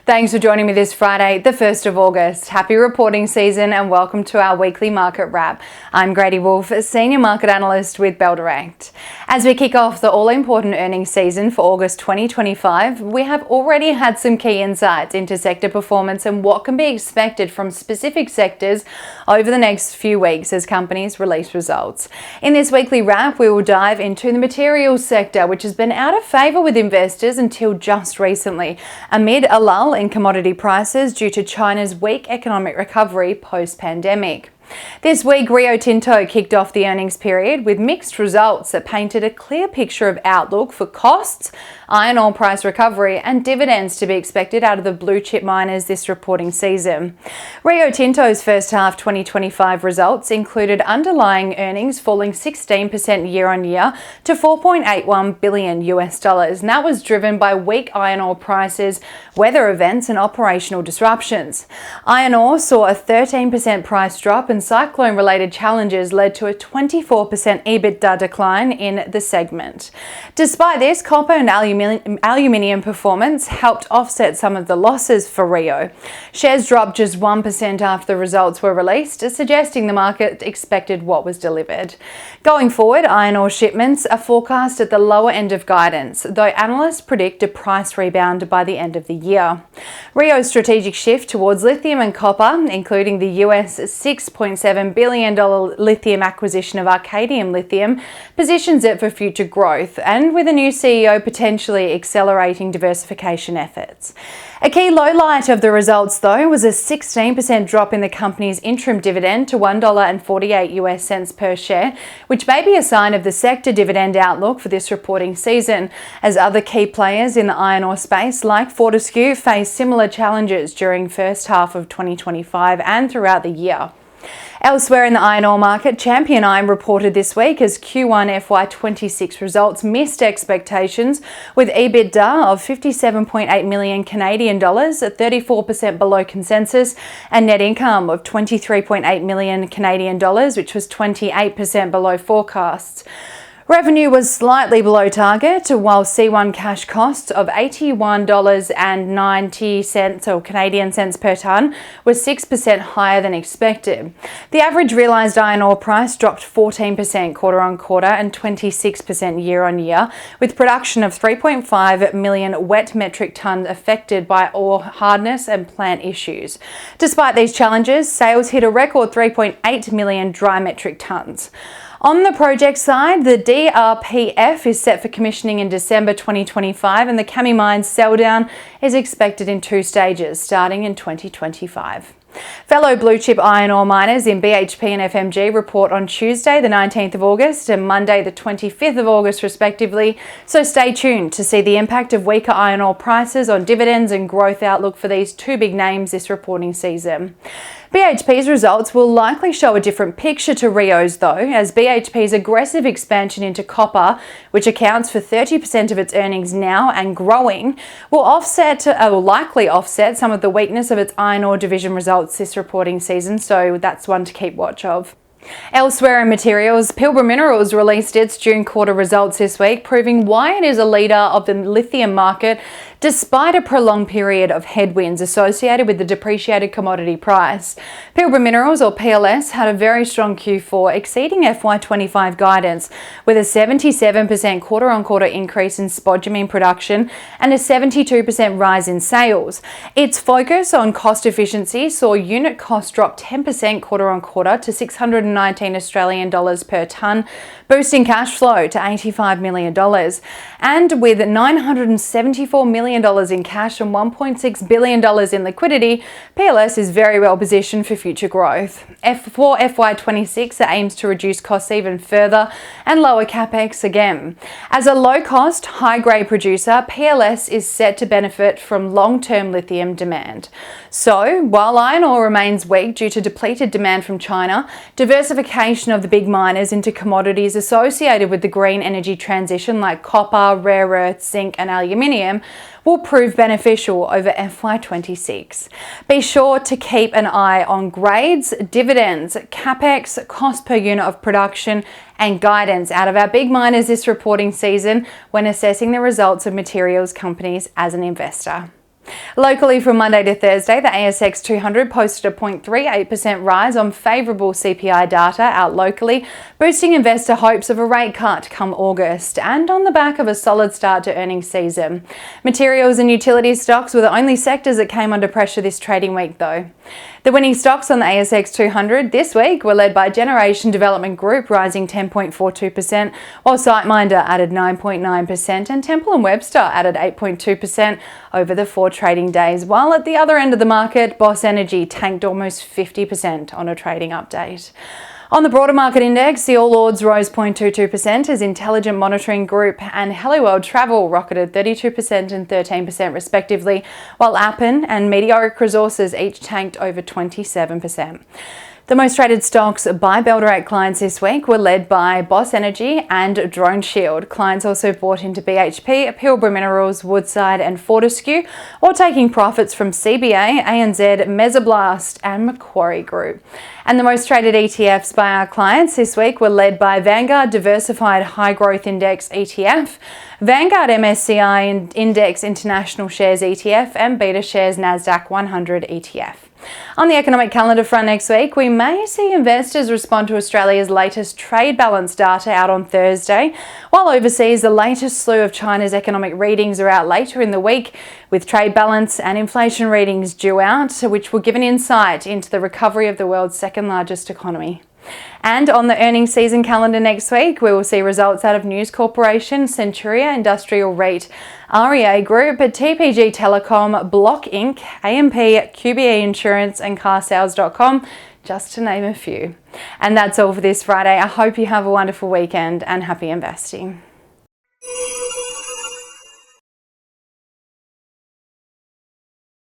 Thanks for joining me this Friday, the 1st of August. Happy reporting season and welcome to our weekly market wrap. I'm Grady Wolf, Senior Market Analyst with Bell Direct. As we kick off the all-important earnings season for August 2025, we have already had some key insights into sector performance and what can be expected from specific sectors over the next few weeks as companies release results. In this weekly wrap, we will dive into the materials sector, which has been out of favour with investors until just recently, amid a lull in commodity prices due to China's weak economic recovery post-pandemic. This week, Rio Tinto kicked off the earnings period with mixed results that painted a clear picture of outlook for costs, iron ore price recovery and dividends to be expected out of the blue chip miners this reporting season. Rio Tinto's first half 2025 results included underlying earnings falling 16% year on year to $4.81 billion, and that was driven by weak iron ore prices, weather events and operational disruptions. Iron ore saw a 13% price drop and cyclone-related challenges led to a 24% EBITDA decline in the segment. Despite this, copper and aluminium performance helped offset some of the losses for Rio. Shares dropped just 1% after the results were released, suggesting the market expected what was delivered. Going forward, iron ore shipments are forecast at the lower end of guidance, though analysts predict a price rebound by the end of the year. Rio's strategic shift towards lithium and copper, including the US $6.7 billion lithium acquisition of Arcadium Lithium, positions it for future growth, and with a new CEO potentially accelerating diversification efforts. A key lowlight of the results, though, was a 16% drop in the company's interim dividend to $1.48 per share, which may be a sign of the sector dividend outlook for this reporting season, as other key players in the iron ore space like Fortescue face similar challenges during first half of 2025 and throughout the year. Elsewhere in the iron ore market, Champion Iron reported this week as Q1 FY26 results missed expectations with EBITDA of 57.8 million Canadian dollars, at 34% below consensus, and net income of 23.8 million Canadian dollars, which was 28% below forecasts. Revenue was slightly below target, while C1 cash costs of $81.90 or Canadian cents per tonne was 6% higher than expected. The average realised iron ore price dropped 14% quarter on quarter and 26% year on year, with production of 3.5 million wet metric tonnes affected by ore hardness and plant issues. Despite these challenges, sales hit a record 3.8 million dry metric tonnes. On the project side, the DRPF is set for commissioning in December 2025 and the Kami Mines sell down is expected in 2 stages starting in 2025. Fellow blue chip iron ore miners in BHP and FMG report on Tuesday the 19th of August and Monday the 25th of August respectively, so stay tuned to see the impact of weaker iron ore prices on dividends and growth outlook for these 2 big names this reporting season. BHP's results will likely show a different picture to Rio's, though, as BHP's aggressive expansion into copper, which accounts for 30% of its earnings now and growing, will likely offset some of the weakness of its iron ore division results this reporting season, so that's one to keep watch of. Elsewhere in materials, Pilbara Minerals released its June quarter results this week, proving why it is a leader of the lithium market despite a prolonged period of headwinds associated with the depreciated commodity price. Pilbara Minerals, or PLS, had a very strong Q4, exceeding FY25 guidance, with a 77% quarter-on-quarter increase in spodumene production and a 72% rise in sales. Its focus on cost efficiency saw unit costs drop 10% quarter-on-quarter to 619 Australian dollars per tonne, boosting cash flow to $85 million. And with $974 million in cash and $1.6 billion in liquidity, PLS is very well positioned for future growth. For FY26, it aims to reduce costs even further and lower capex again. As a low-cost, high-grade producer, PLS is set to benefit from long-term lithium demand. So, while iron ore remains weak due to depleted demand from China, diversification of the big miners into commodities associated with the green energy transition like copper, rare earths, zinc and aluminium will prove beneficial over FY26. Be sure to keep an eye on grades, dividends, capex, cost per unit of production and guidance out of our big miners this reporting season when assessing the results of materials companies as an investor. Locally from Monday to Thursday, the ASX 200 posted a 0.38% rise on favourable CPI data out locally, boosting investor hopes of a rate cut come August, and on the back of a solid start to earnings season. Materials and utility stocks were the only sectors that came under pressure this trading week though. The winning stocks on the ASX 200 this week were led by Generation Development Group, rising 10.42%, while SiteMinder added 9.9% and Temple & Webster added 8.2% over the 4 trading days, while at the other end of the market, Boss Energy tanked almost 50% on a trading update. On the broader market index, the All Ords rose 0.22% as Intelligent Monitoring Group and Helloworld Travel rocketed 32% and 13% respectively, while Appen and Meteoric Resources each tanked over 27%. The most traded stocks by Pilbara clients this week were led by Boss Energy and Drone Shield. Clients also bought into BHP, Pilbara Minerals, Woodside and Fortescue, or taking profits from CBA, ANZ, Mesoblast and Macquarie Group. And the most traded ETFs by our clients this week were led by Vanguard Diversified High Growth Index ETF, Vanguard MSCI Index International Shares ETF and Beta Shares Nasdaq 100 ETF. On the economic calendar front next week, we may see investors respond to Australia's latest trade balance data out on Thursday, while overseas the latest slew of China's economic readings are out later in the week, with trade balance and inflation readings due out, which will give an insight into the recovery of the world's second largest economy. And on the earnings season calendar next week, we will see results out of News Corporation, Centuria Industrial REIT, REA Group, TPG Telecom, Block Inc, AMP, QBE Insurance and carsales.com, just to name a few. And that's all for this Friday. I hope you have a wonderful weekend and happy investing.